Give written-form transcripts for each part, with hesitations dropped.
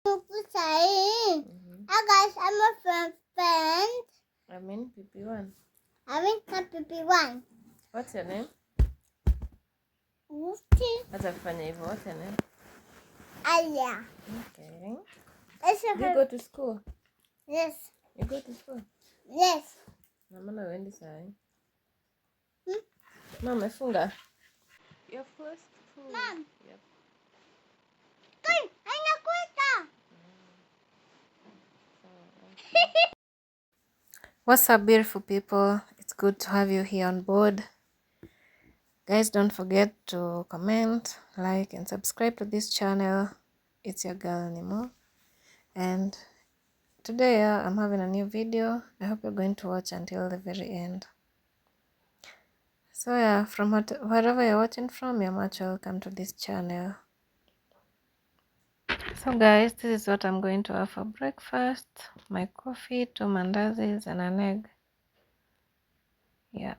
Guys, I'm a friend. I'm in PP1. I'm in PP1. What's your name? Hata kufanya hivyo. What's your name? Aya. Okay. Do you go to school? Yes. You go to school? Yes. Mama wendi sahi. Mama umefunga? Your first school. Mom. Yep. Good. What's up, beautiful people? It's good to have you here on board. Guys, don't forget to comment, like, and subscribe to this channel. It's your girl Nemo. And today I'm having a new video. I hope you're going to watch until the very end. So yeah, from wherever you're watching from, you're much welcome to this channel. So guys, this is what I'm going to have for breakfast. My coffee, 2 mandazis, and an egg. Yeah.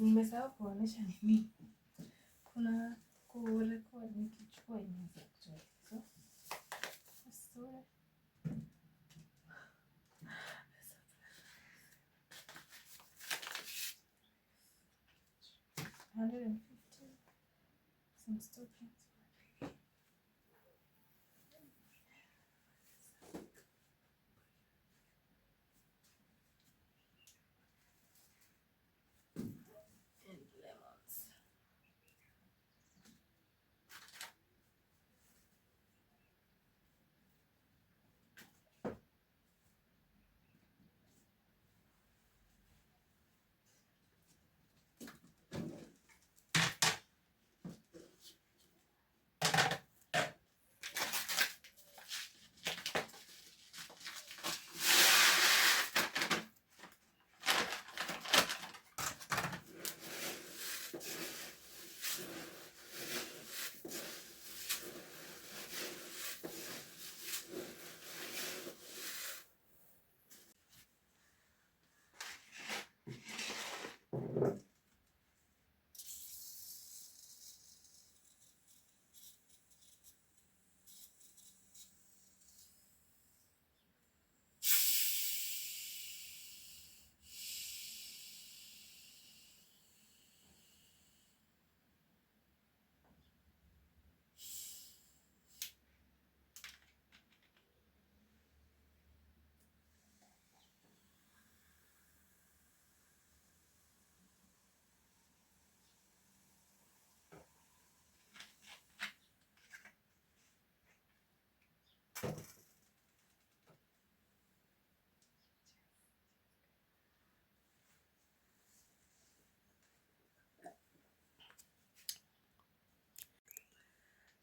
Nimesahau kuonesha nini. Kuna kurecord nikichukua inaweza kutoa. So 150 some stockings. And lemons.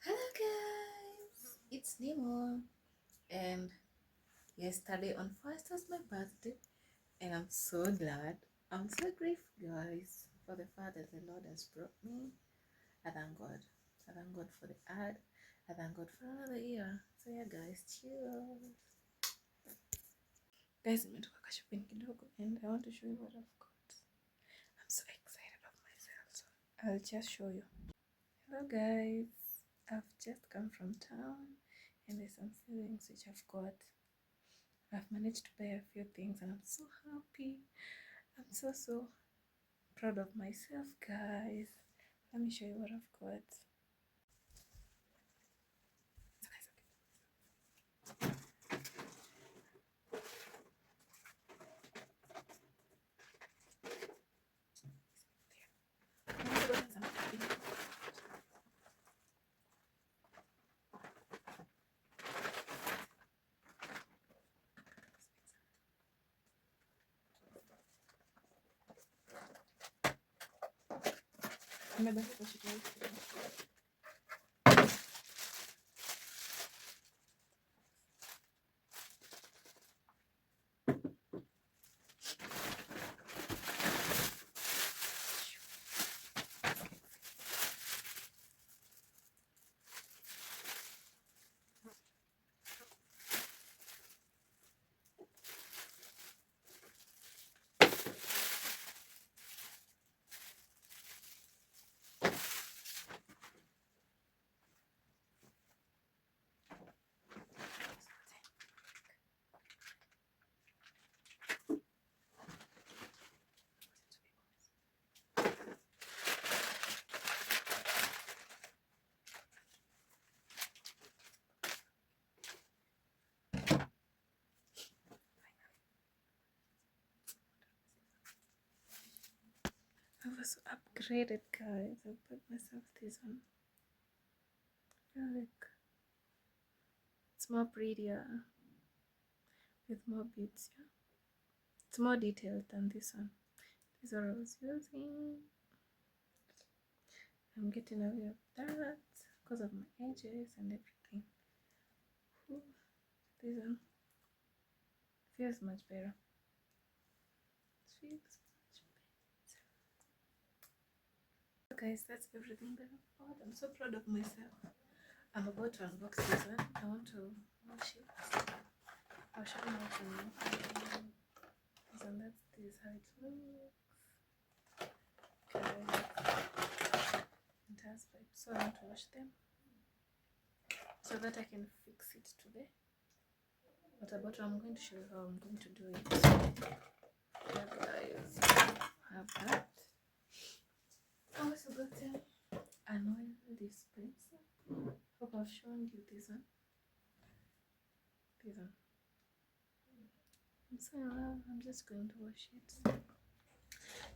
Hello guys, it's Nemo, and yesterday on 1st was my birthday, and I'm so glad, I'm so grateful guys for the fact that the Lord has brought me. I thank God for the ad, I thank God for another year. So yeah guys, cheers guys. Nimetoka kwa shopping kidogo and I want to show you what I've got. I'm so excited of myself, so I'll just show you. Hello guys, I've just come from town and there's some savings which I've managed to buy a few things, and I'm so happy. I'm so proud of myself, guys. Let me show you what I've got. Remember what she told me. I was upgraded, guys. I put myself this one. I feel like it's more prettier with more beads. Yeah, it's more detailed than this one. This is what I was using. I'm getting away of that because of my edges and everything. Ooh, this one feels much better. It feels much better. So guys, that's everything that I've bought. I'm so proud of myself. I'm about to unbox this one. I want to wash it. I'll show you how to this one. That's this how it looks. Okay. It has pipes, so I want to wash them so that I can fix it today. But I'm going to show you how I'm going to do it. Yeah, guys, have that. I also got an oil dispenser. Hope I've shown you this one. This one. I'm so in love. I'm just going to wash it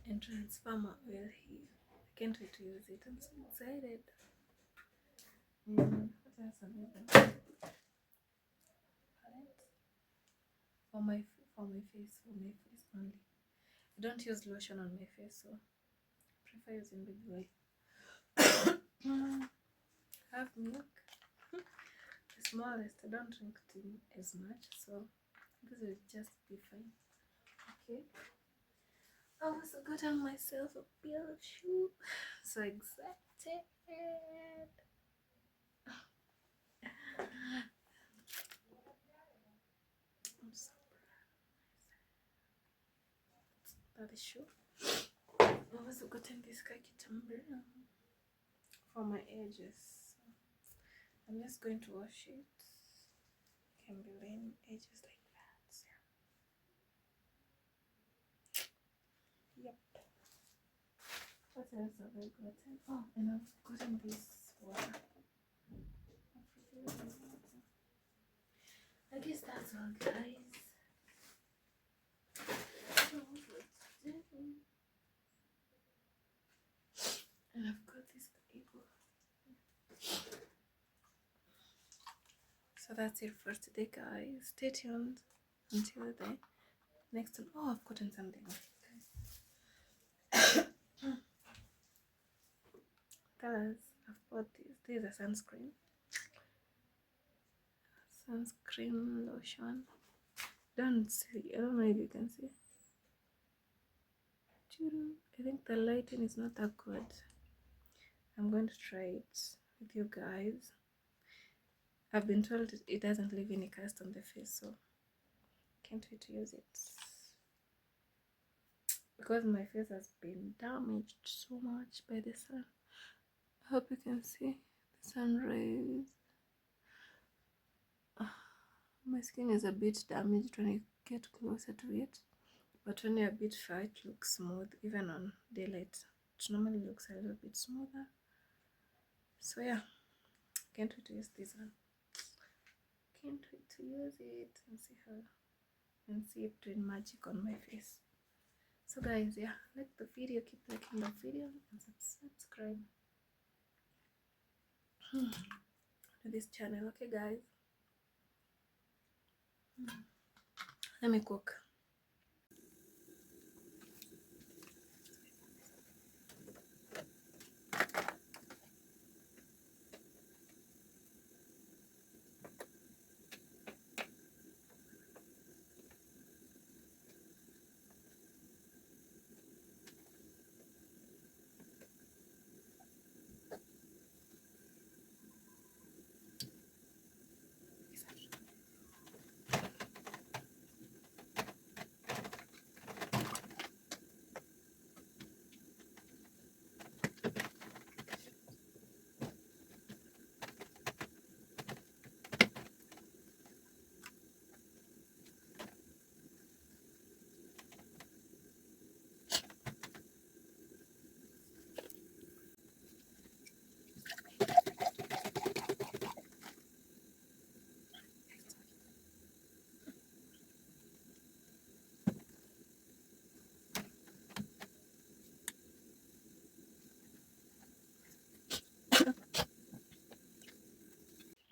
and transfer my oil here. I can't wait to use it. I'm so excited. What else have I done? For my face only. I don't use lotion on my face, so I prefer using baby oil. Have milk. The smallest. I don't drink tea as much, so this will just be fine. Okay. I also got on myself a pair of shoes. So excited. I'm so proud. That is shoe. I've also gotten this khaki umbrella for my edges. So I'm just going to wash it. Can be laying edges like that. So. Yep. What else have I gotten? Oh, and I've gotten this water. I guess that's all, guys. And I've got this table. So that's it for today, guys. Stay tuned until the next one. Oh, I've gotten something. Guys, I've bought this. This is a sunscreen. Sunscreen lotion. Don't see. I don't know if you can see. I think the lighting is not that good. I'm going to try it with you guys. I've been told it doesn't leave any cast on the face, so can't wait to use it. Because my face has been damaged so much by the sun. I hope you can see the sun rays. My skin is a bit damaged when you get closer to it, but when you're a bit far, it looks smooth. Even on daylight, it normally looks a little bit smoother. So yeah, can't wait to use this one. Can't wait to use it and see it doing magic on my face. So guys, yeah, like the video, keep liking the video and subscribe to this channel. Okay guys, let me cook.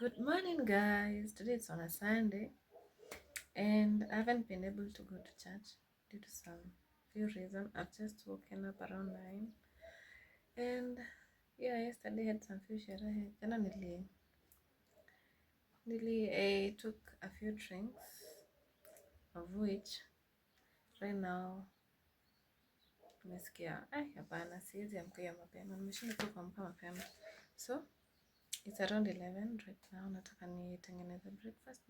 Good morning guys, today it's on a Sunday and I haven't been able to go to church due to some few reasons. I've just woken up around 9 and yeah, yesterday I had some few sherehe. Jana I took a few drinks, of which right now nimesikia hapana, siwezi amka mapema, nimeshinda tu kuamka mapema. So it's around 11 right now. Nataka nitengeneze breakfast.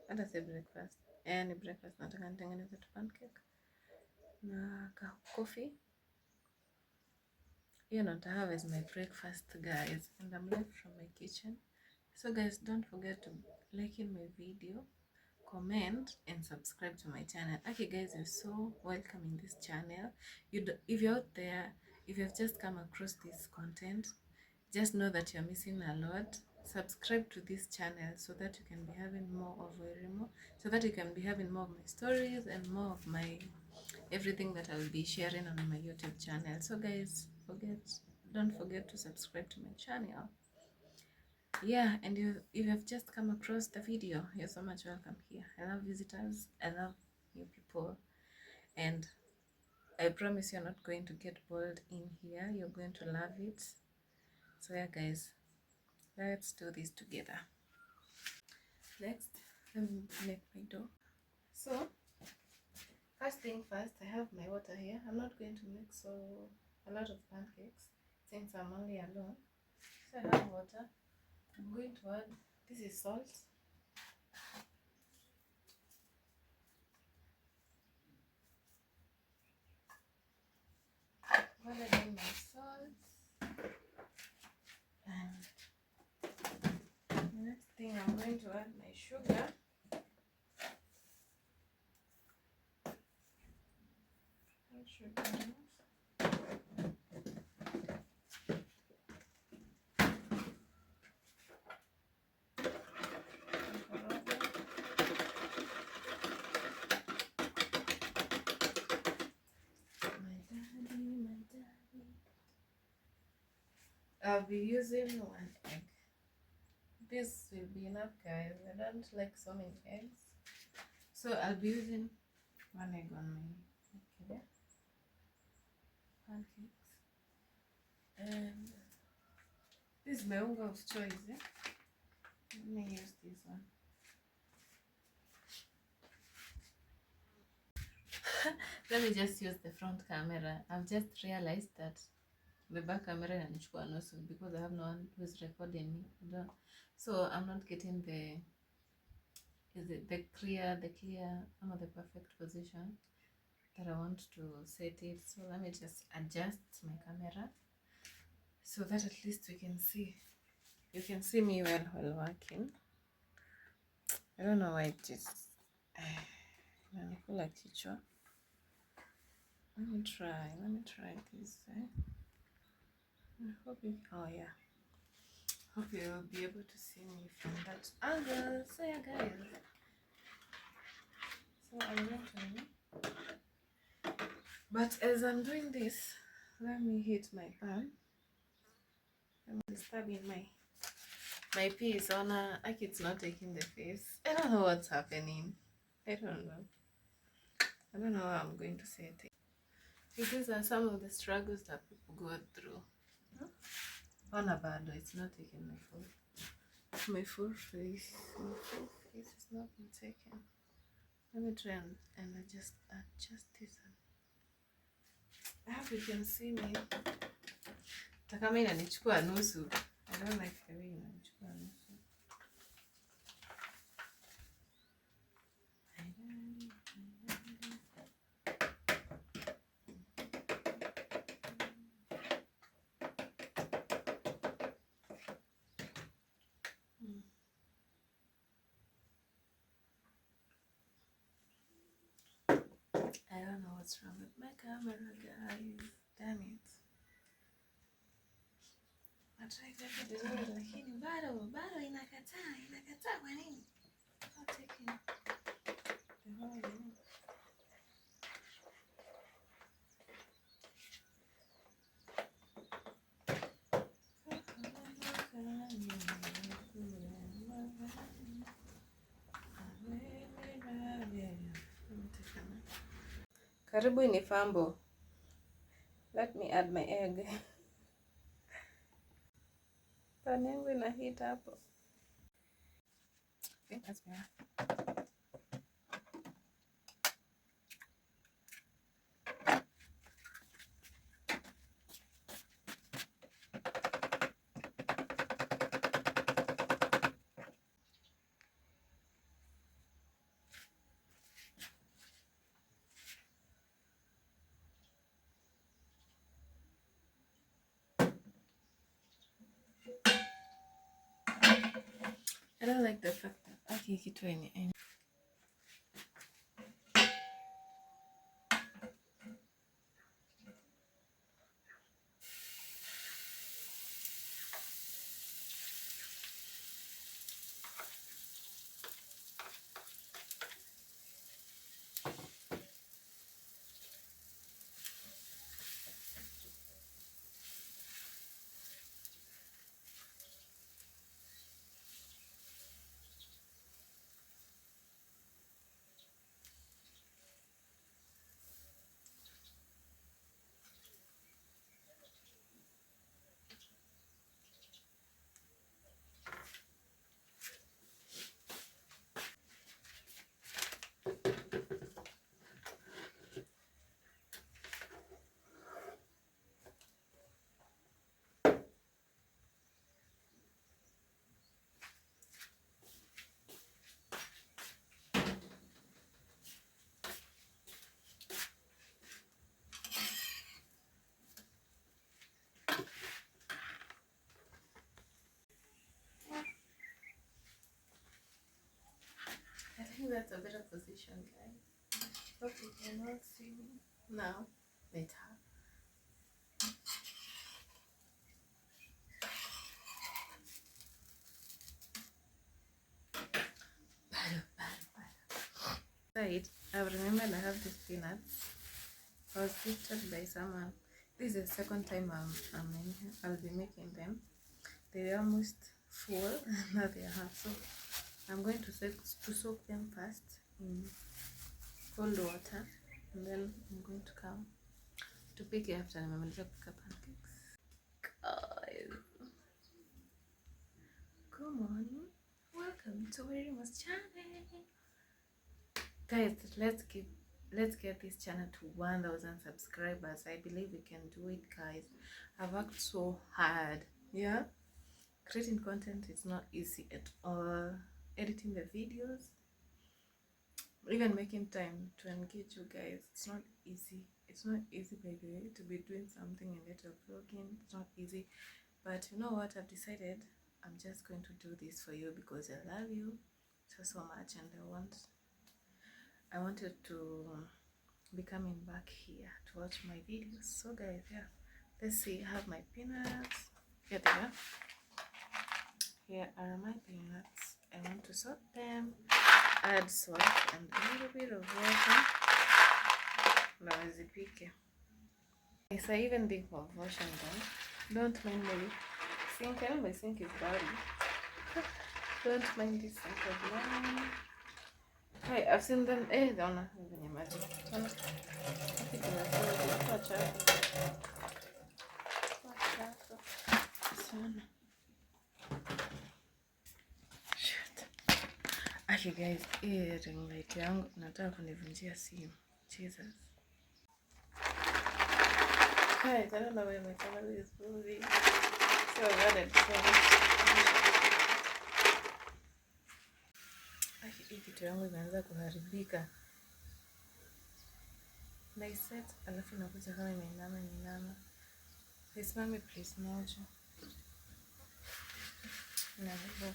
Hata si breakfast, ni breakfast. Nataka nitengeneze tu pancake na coffee. You know, to have as my breakfast guys, and I'm live from my kitchen. So guys, don't forget to like in my video, comment and subscribe to my channel. Okay guys, you're so welcome in this channel. If you're out there, if you've just come across this content, just know that you're missing a lot. Subscribe to this channel so that you can be having more of Werimo, so that you can be having more of my stories and more of my everything that I'll be sharing on my YouTube channel. So guys, don't forget to subscribe to my channel. Yeah, and if you have just come across the video, you're so much welcome here. I love visitors, I love new people, and I promise you're not going to get bored in here. You're going to love it. So yeah guys, let's do this together. Next, let me make my dough. So first thing first, I have my water here. I'm not going to make a lot of pancakes since I'm only alone. So I have water. I'm going to add, this is salt. I'm going to add my salt. And the next thing, I'm going to add my sugar. I'll be using 1 egg. This will be enough guys. I don't like so many eggs. So I'll be using 1 egg on my pancakes. And this is my unga of choice. Let me use this one. Let me just use the front camera. I've just realized that the back camera inanichukua nusu because I have no one who is recording me. So I'm not getting the clear the perfect position that I want to set it. So let me just adjust my camera so that at least you can see me well while working. I don't know why it is. I feel like teacher. Let me try this. I hope you, oh yeah. Hope you'll be able to see me from that angle. So yeah guys. So I'm going to, but as I'm doing this, let me hit my pan. I'm disturbing my piece on like it's not taking the face. I don't know what's happening. I don't know. I don't know how I'm going to say it. These are some of the struggles that people go through. On a bad, it's not taking my full face. My full face is not been taken. Let me try and adjust this. I hope you can see me. Takama inanichukua nusu. I don't like the way inanichukua nusu. I don't know what's wrong with my camera, guys. Damn it. Nataka vizuri lakini bado inakataa kwa nini? Not taking the whole thing. Karibu ni fambo. Let me add my egg. Pan yangu ina heat hapo. I think that's better. I don't like the fact that I can keep doing it. I think that's a better position, guys. Hope you cannot see me now. Better. Right, I've remembered I have these peanuts. I was gifted by someone. This is the second time I'm in here. I'll be making them. They're almost full. Now they are half. So I'm going to soak them first in cold water, and then I'm going to come to pick it after nimemaliza kupika pancakes. Guys, good morning. Welcome to Wirima's channel. Guys, let's get this channel to 1,000 subscribers. I believe we can do it, guys. I've worked so hard. Yeah, creating content is not easy at all. Editing the videos, even making time to engage you guys, it's not easy. It's not easy, by the way, to be doing something and later vlogging. It's not easy, but you know what? I've decided I'm just going to do this for you because I love you so much, and I wanted to be coming back here to watch my videos. So guys, yeah, let's see. I have my peanuts. Here they are. Here are my peanuts. I want to salt them, add salt and a little bit of water. Now nizipike. Yes, I even think of washing them. Don't mind my sink. I know my sink is dirty. Don't mind this sink of mine. Hey, I've seen them. They're not even imagine. Actually guys, hii ring light yangu nataka kunivunjia simu. Jesus. Guys, I don't know where my camera is moving. So I wanted to hii kitu yangu imeanza kuharibika. Naiset alafu inakuja kama imeinama. Isimame please moja. Na hivyo.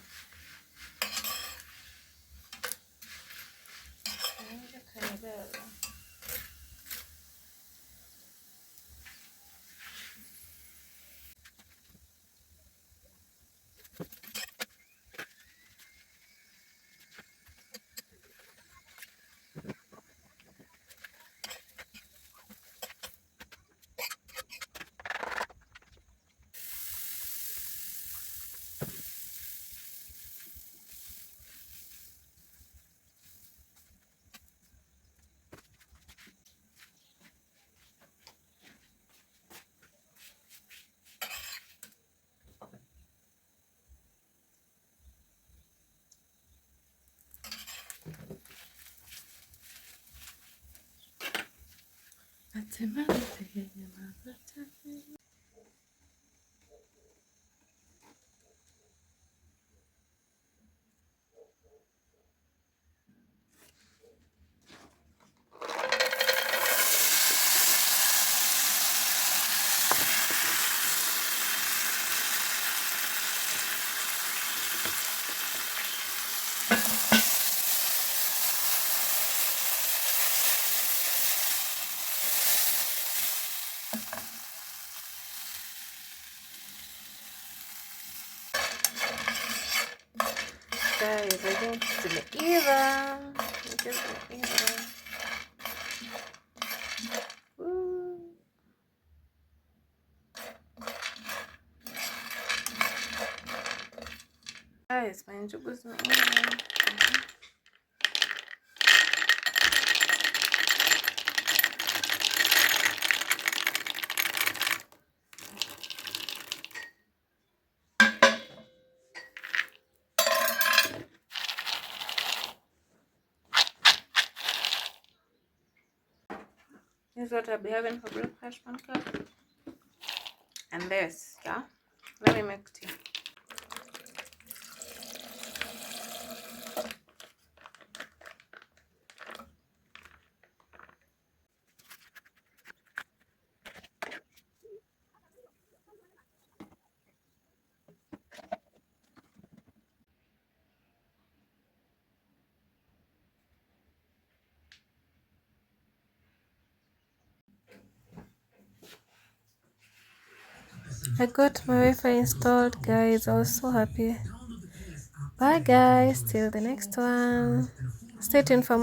Guys, I think zimeiva. Guys, my njugu zimeiva. This is what I'll be having for breakfast, pancake. And this, yeah. Let me make tea. I got my Wi-Fi installed, guys. I was so happy. Bye, guys. Till the next one. Stay tuned for more.